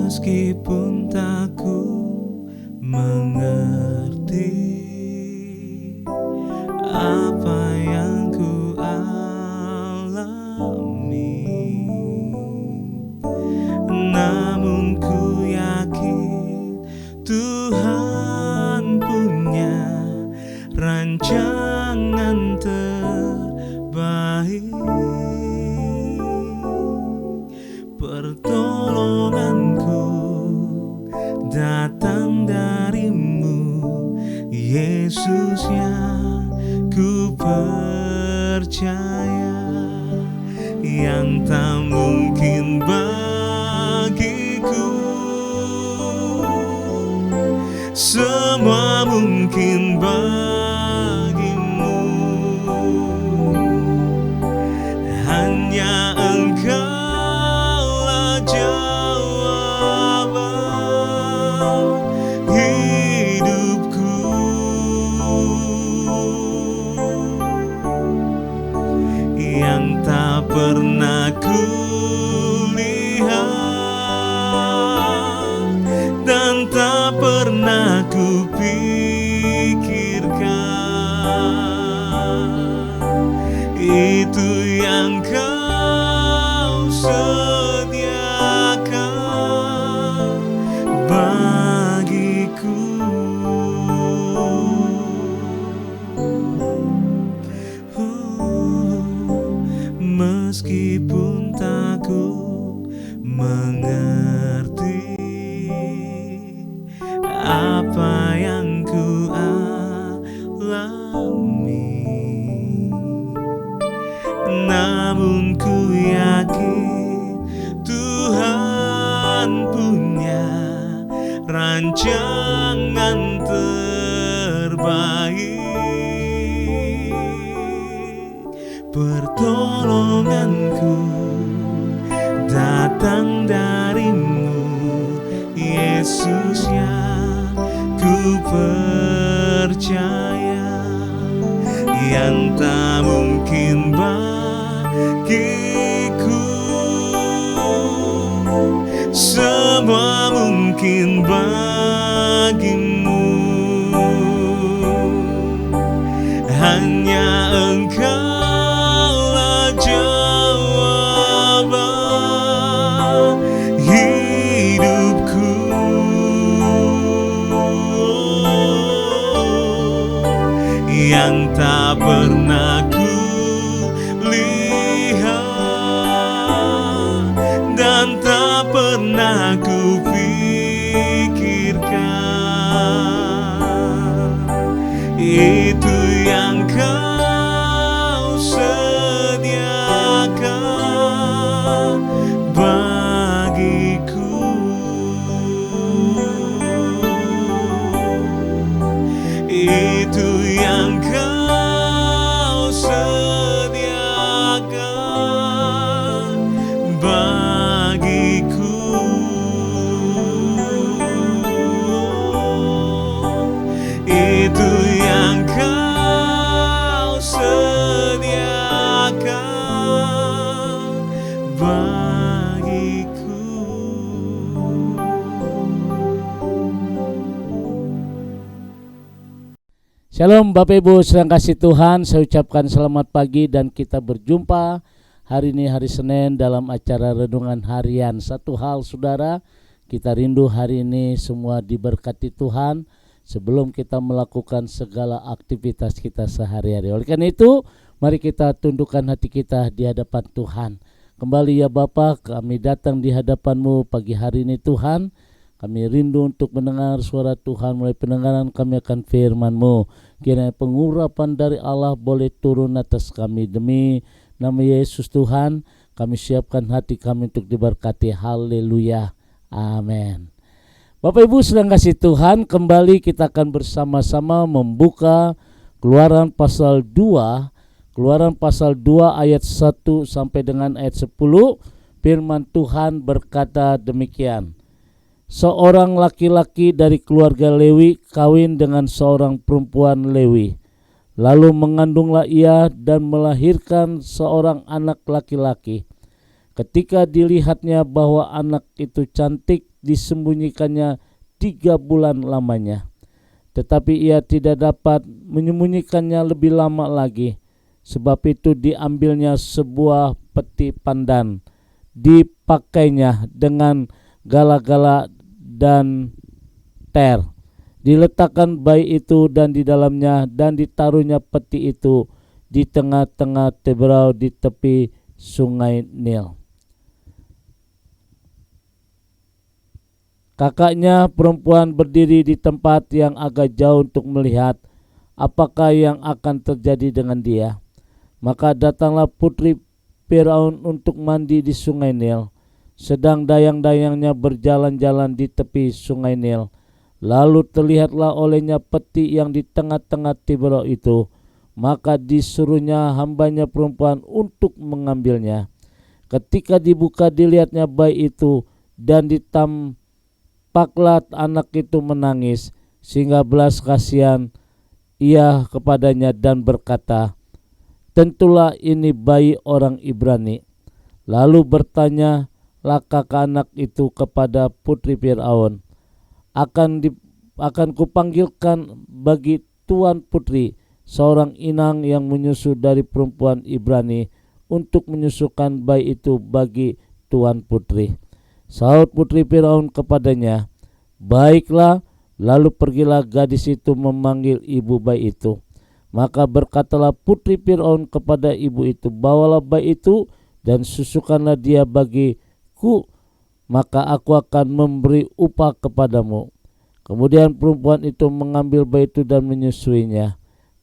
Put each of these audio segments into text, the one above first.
Meskipun tak ku mengerti apa yang ku alami, namun ku yakin Tuhan punya rancangan terbaik. Pertolonganku datang darimu, Yesus yang ku percaya. Yang tak mungkin bagiku, semua mungkin bagimu. Hanya Engkaulah jawaban hidupku. Yang tak pernah ku lihat dan tak pernah ku pikirkan, itu yang Kau sediakan bagiku. Meskipun tak ku mengerti apa yang ku alami, namun ku yakin Tuhan punya rancangan terbaik. Pertolonganku datang darimu, Yesus yang ku percaya. Yang tak mungkin bagiku, semua mungkin bagimu. Hanya Engkaulah jawaban hidupku. Yang tak pernah ku lihat dan tak pernah ku pikirkan, itu yang Kau sediakan bagiku. Itu yang Kau sediakan bagiku. Itu yang Kau sediakan bagiku. Shalom Bapak Ibu sedang kasih Tuhan, saya ucapkan selamat pagi dan kita berjumpa hari ini hari Senin dalam acara Renungan Harian. Satu hal saudara, kita rindu hari ini semua diberkati Tuhan sebelum kita melakukan segala aktivitas kita sehari-hari. Oleh karena itu, mari kita tundukkan hati kita di hadapan Tuhan. Kembali ya Bapa, kami datang di hadapan-Mu pagi hari ini Tuhan. Kami rindu untuk mendengar suara Tuhan, mulai pendengaran kami akan firman-Mu. Kiranya pengurapan dari Allah boleh turun atas kami. Demi nama Yesus Tuhan, kami siapkan hati kami untuk diberkati. Haleluya. Amin. Bapak Ibu sedang kasih Tuhan, kembali kita akan bersama-sama membuka Keluaran pasal 2. Keluaran pasal 2 ayat 1 sampai dengan ayat 10. Firman Tuhan berkata demikian. Seorang laki-laki dari keluarga Lewi kawin dengan seorang perempuan Lewi. Lalu mengandunglah ia dan melahirkan seorang anak laki-laki. Ketika dilihatnya bahwa anak itu cantik, disembunyikannya 3 bulan lamanya. Tetapi ia tidak dapat menyembunyikannya lebih lama lagi. Sebab itu diambilnya sebuah peti pandan, dipakainya dengan gala-gala dan ter. Diletakkan bayi itu dan di dalamnya, dan ditaruhnya peti itu di tengah-tengah Teberau di tepi sungai Nil. Kakaknya perempuan berdiri di tempat yang agak jauh untuk melihat apakah yang akan terjadi dengan dia. Maka datanglah putri Firaun untuk mandi di sungai Nil, sedang dayang-dayangnya berjalan-jalan di tepi sungai Nil. Lalu terlihatlah olehnya peti yang di tengah-tengah Teberau itu. Maka disuruhnya hambanya perempuan untuk mengambilnya. Ketika dibuka dilihatnya bayi itu, dan ditampaklah anak itu menangis, sehingga belas kasihan ia kepadanya dan berkata, tentulah ini bayi orang Ibrani. Lalu bertanyalah kakak anak itu kepada putri Firaun, akan kupanggilkan bagi tuan putri seorang inang yang menyusu dari perempuan Ibrani untuk menyusukan bayi itu bagi tuan putri. Sahut putri Firaun kepadanya, baiklah. Lalu pergilah gadis itu memanggil ibu bayi itu. Maka berkatalah putri Firaun kepada ibu itu, bawalah bayi itu dan susukanlah dia bagiku, maka aku akan memberi upah kepadamu. Kemudian perempuan itu mengambil bayi itu dan menyusuinya.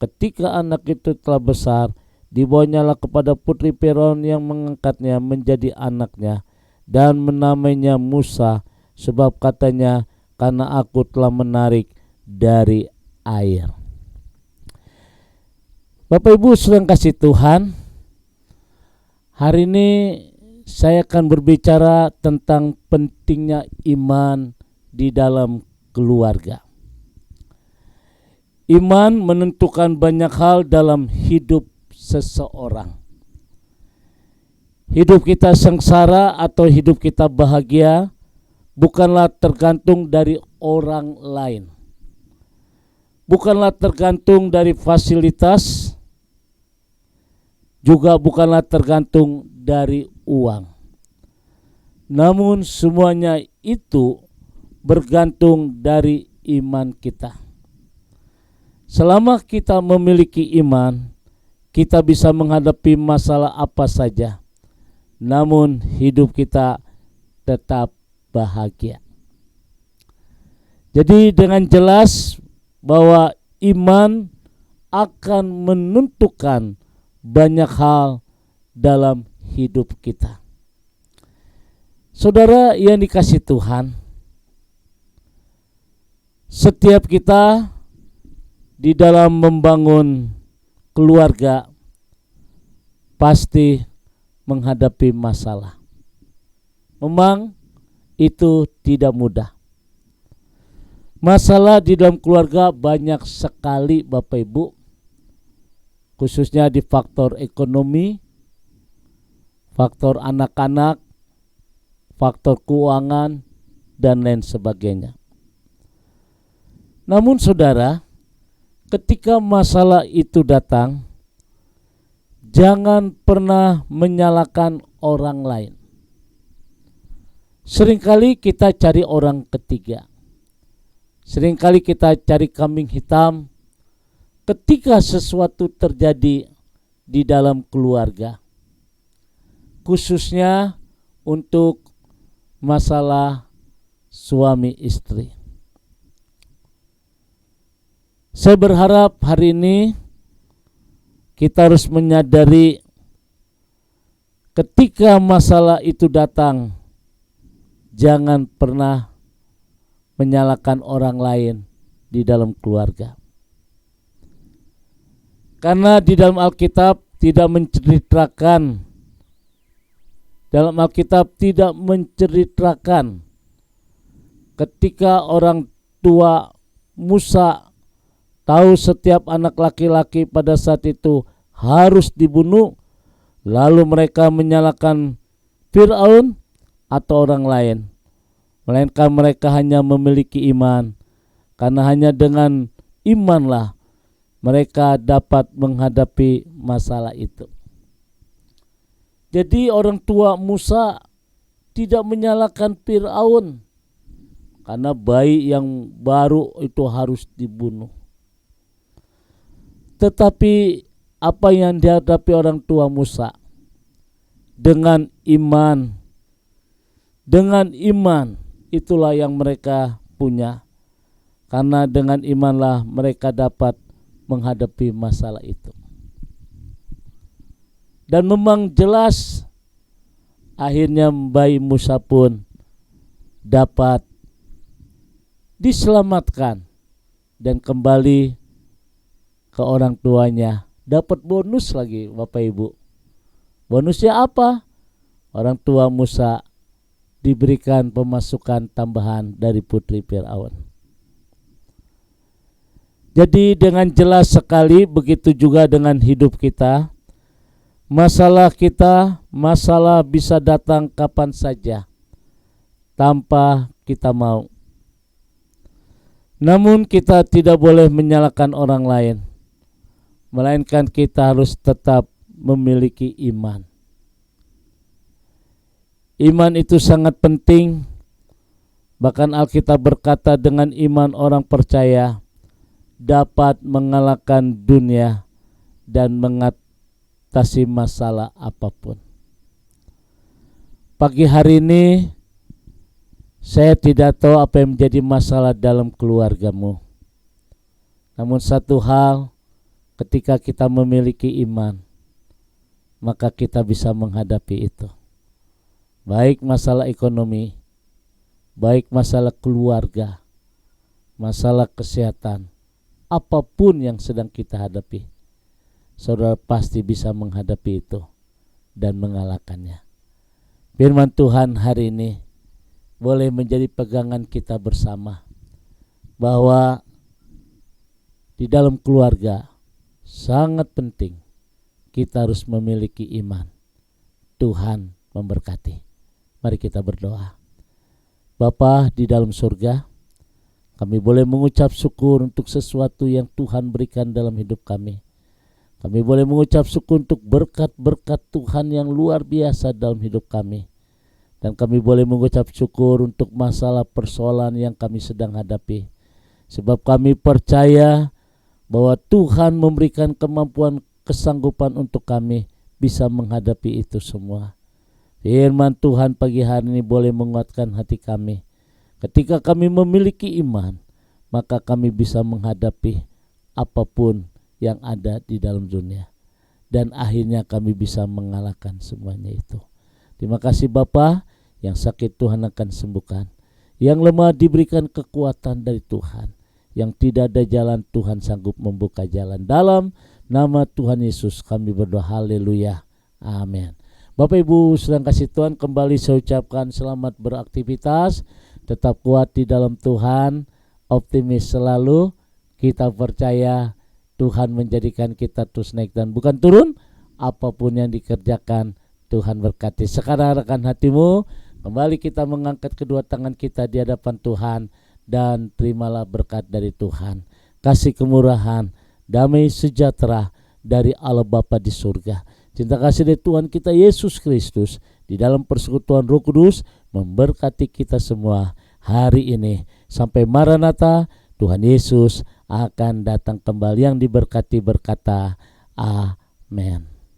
Ketika anak itu telah besar, dibawanyalah kepada putri Firaun yang mengangkatnya menjadi anaknya, dan menamainya Musa, sebab katanya, karena aku telah menarik dari air. Bapak Ibu saudara kasih Tuhan, hari ini saya akan berbicara tentang pentingnya iman di dalam keluarga. Iman menentukan banyak hal dalam hidup seseorang. Hidup kita sengsara atau hidup kita bahagia bukanlah tergantung dari orang lain. Bukanlah tergantung dari fasilitas, juga bukanlah tergantung dari uang. Namun semuanya itu bergantung dari iman kita. Selama kita memiliki iman, kita bisa menghadapi masalah apa saja, namun hidup kita tetap bahagia. Jadi dengan jelas bahwa iman akan menentukan banyak hal dalam hidup kita. Saudara yang dikasihi Tuhan, setiap kita di dalam membangun keluarga pasti menghadapi masalah. Memang itu tidak mudah. Masalah di dalam keluarga banyak sekali Bapak Ibu, khususnya di faktor ekonomi, faktor anak-anak, faktor keuangan, dan lain sebagainya. Namun saudara, ketika masalah itu datang, jangan pernah menyalahkan orang lain. Seringkali kita cari orang ketiga. Seringkali kita cari kambing hitam ketika sesuatu terjadi di dalam keluarga. Khususnya untuk masalah suami istri. Saya berharap hari ini kita harus menyadari ketika masalah itu datang, jangan pernah menyalahkan orang lain di dalam keluarga. Karena di dalam Alkitab tidak menceritakan ketika orang tua Musa tahu setiap anak laki-laki pada saat itu harus dibunuh, lalu mereka menyalahkan Fir'aun atau orang lain, melainkan mereka hanya memiliki iman, karena hanya dengan imanlah mereka dapat menghadapi masalah itu. Jadi orang tua Musa tidak menyalahkan Fir'aun karena bayi yang baru itu harus dibunuh. Tetapi apa yang dihadapi orang tua Musa dengan iman, itulah yang mereka punya. Karena dengan imanlah mereka dapat menghadapi masalah itu. Dan memang jelas akhirnya bayi Musa pun dapat diselamatkan dan kembali ke orang tuanya. Dapat bonus lagi Bapak Ibu. Bonusnya apa? Orang tua Musa diberikan pemasukan tambahan dari putri Fir'aun. Jadi dengan jelas sekali begitu juga dengan hidup kita. Masalah bisa datang kapan saja tanpa kita mau. Namun kita tidak boleh menyalahkan orang lain, melainkan kita harus tetap memiliki iman. Iman itu sangat penting. Bahkan Alkitab berkata dengan iman orang percaya dapat mengalahkan dunia dan mengatasi masalah apapun. Pagi hari ini saya tidak tahu apa yang menjadi masalah dalam keluargamu. Namun satu hal, ketika kita memiliki iman, maka kita bisa menghadapi itu. Baik masalah ekonomi, baik masalah keluarga, masalah kesehatan, apapun yang sedang kita hadapi, saudara pasti bisa menghadapi itu dan mengalahkannya. Firman Tuhan hari ini boleh menjadi pegangan kita bersama, bahwa di dalam keluarga sangat penting kita harus memiliki iman. Tuhan memberkati. Mari kita berdoa. Bapa di dalam surga, kami boleh mengucap syukur untuk sesuatu yang Tuhan berikan dalam hidup kami. Kami boleh mengucap syukur untuk berkat-berkat Tuhan yang luar biasa dalam hidup kami. Dan kami boleh mengucap syukur untuk masalah persoalan yang kami sedang hadapi. Sebab kami percaya bahwa Tuhan memberikan kemampuan, kesanggupan untuk kami bisa menghadapi itu semua. Firman Tuhan pagi hari ini boleh menguatkan hati kami. Ketika kami memiliki iman, maka kami bisa menghadapi apapun yang ada di dalam dunia. Dan akhirnya kami bisa mengalahkan semuanya itu. Terima kasih Bapa, yang sakit Tuhan akan sembuhkan. Yang lemah diberikan kekuatan dari Tuhan. Yang tidak ada jalan, Tuhan sanggup membuka jalan. Dalam nama Tuhan Yesus kami berdoa, haleluya, amin. Bapak Ibu sedang kasih Tuhan, kembali saya ucapkan selamat beraktivitas. Tetap kuat di dalam Tuhan, optimis selalu. Kita percaya Tuhan menjadikan kita terus naik dan bukan turun. Apapun yang dikerjakan, Tuhan berkati. Sekarang arahkan hatimu, kembali kita mengangkat kedua tangan kita di hadapan Tuhan dan terimalah berkat dari Tuhan. Kasih kemurahan, damai sejahtera dari Allah Bapa di surga. Cinta kasih dari Tuhan kita Yesus Kristus di dalam persekutuan Roh Kudus memberkati kita semua hari ini. Sampai Maranatha, Tuhan Yesus akan datang kembali. Yang diberkati berkata, amin.